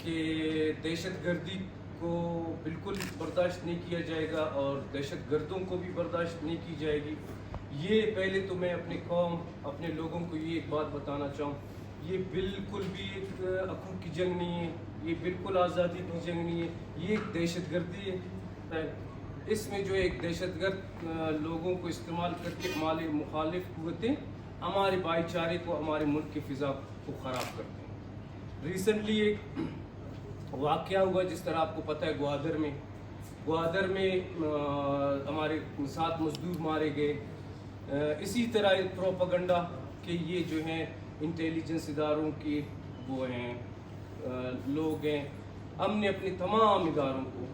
کہ دہشت گردی کو بالکل برداشت نہیں کیا جائے گا اور دہشت گردوں کو بھی برداشت نہیں کی جائے گی. یہ پہلے تو میں اپنی قوم اپنے لوگوں کو یہ ایک بات بتانا چاہوں, یہ بالکل بھی ایک حقوق کی جنگ نہیں ہے, یہ بالکل آزادی کی جنگ نہیں ہے, یہ ایک دہشت گردی ہے. اس میں جو ایک دہشت گرد لوگوں کو استعمال کر کے ہمارے مخالف قوتیں ہمارے بھائی چارے کو, ہمارے ملک کی فضا کو خراب کرتے ہیں. ریسنٹلی ایک واقعہ ہوا جس طرح آپ کو پتہ ہے, گوادر میں ہمارے 7 مزدور مارے گئے. اسی طرح ایک پروپیگنڈا کہ یہ جو ہیں انٹیلیجنس اداروں کی وہ ہیں لوگ ہیں. ہم نے اپنے تمام اداروں کو,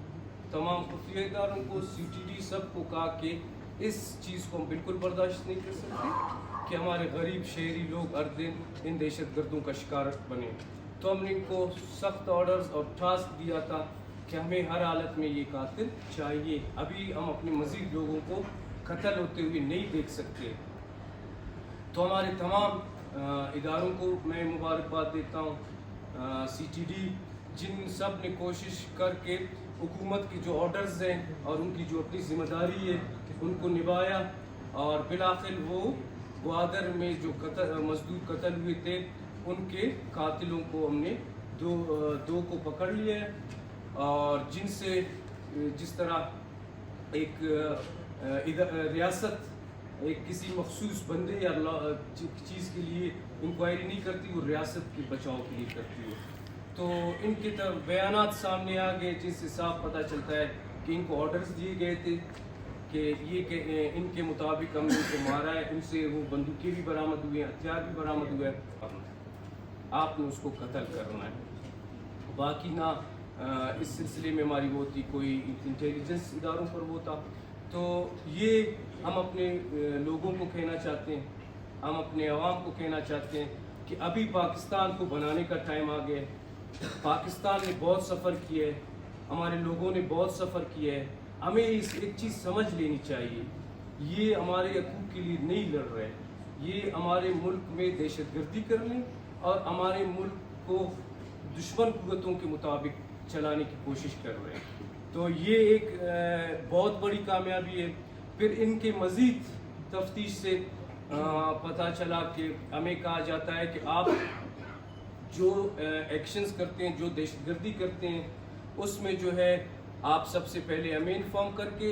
تمام خفیہ اداروں کو, CTD سب کو کہا کہ اس چیز کو ہم بالکل برداشت نہیں کر سکتے کہ ہمارے غریب شہری لوگ ہر دن ان دہشت گردوں کا شکار بنے. تو ہم نے ان کو سخت آرڈرز اور ٹاسک دیا تھا کہ ہمیں ہر حالت میں یہ قاتل چاہیے. ابھی ہم اپنے مزید لوگوں کو قتل ہوتے ہوئے نہیں دیکھ سکتے. تو ہمارے تمام اداروں کو میں مبارکباد دیتا ہوں, CTD جن سب نے کوشش کر کے حکومت کی جو آرڈرز ہیں اور ان کی جو اپنی ذمہ داری ہے ان کو نبھایا, اور بالآخر وہ گوادر میں جو مزدور قتل ہوئے تھے ان کے قاتلوں کو ہم نے دو کو پکڑ لیا ہے. اور جن سے جس طرح ایک ریاست ایک کسی مخصوص بندے یا چیز کے لیے انکوائری نہیں کرتی, وہ ریاست کے بچاؤ کے لیے کرتی ہے. تو ان کے بیانات سامنے آ گئے جن سے صاف پتہ چلتا ہے کہ ان کو آرڈرز دیے گئے تھے کہ یہ کہ ان کے مطابق ہم نے ان کو مارا ہے, ان سے وہ بندوقیں بھی برآمد ہوئے ہیں, ہتھیار بھی برآمد ہوئے ہیں, آپ نے اس کو قتل کرنا ہے. باقی نہ اس سلسلے میں ہماری وہ تھی کوئی انٹیلیجنس اداروں پر وہ تھا. تو یہ ہم اپنے لوگوں کو کہنا چاہتے ہیں, ہم اپنے عوام کو کہنا چاہتے ہیں کہ ابھی پاکستان کو بنانے کا ٹائم آ گیا ہے. پاکستان نے بہت سفر کیا ہے, ہمارے لوگوں نے بہت سفر کیا ہے. ہمیں اس ایک چیز سمجھ لینی چاہیے, یہ ہمارے حقوق کے لیے نہیں لڑ رہے, یہ ہمارے ملک میں دہشت گردی کرنے اور ہمارے ملک کو دشمن قوتوں کے مطابق چلانے کی کوشش کر رہے ہیں. تو یہ ایک بہت بڑی کامیابی ہے. پھر ان کے مزید تفتیش سے پتہ چلا کہ ہمیں کہا جاتا ہے کہ آپ جو ایکشنز کرتے ہیں, جو دہشت گردی کرتے ہیں, اس میں جو ہے آپ سب سے پہلے ہمیں انفارم کر کے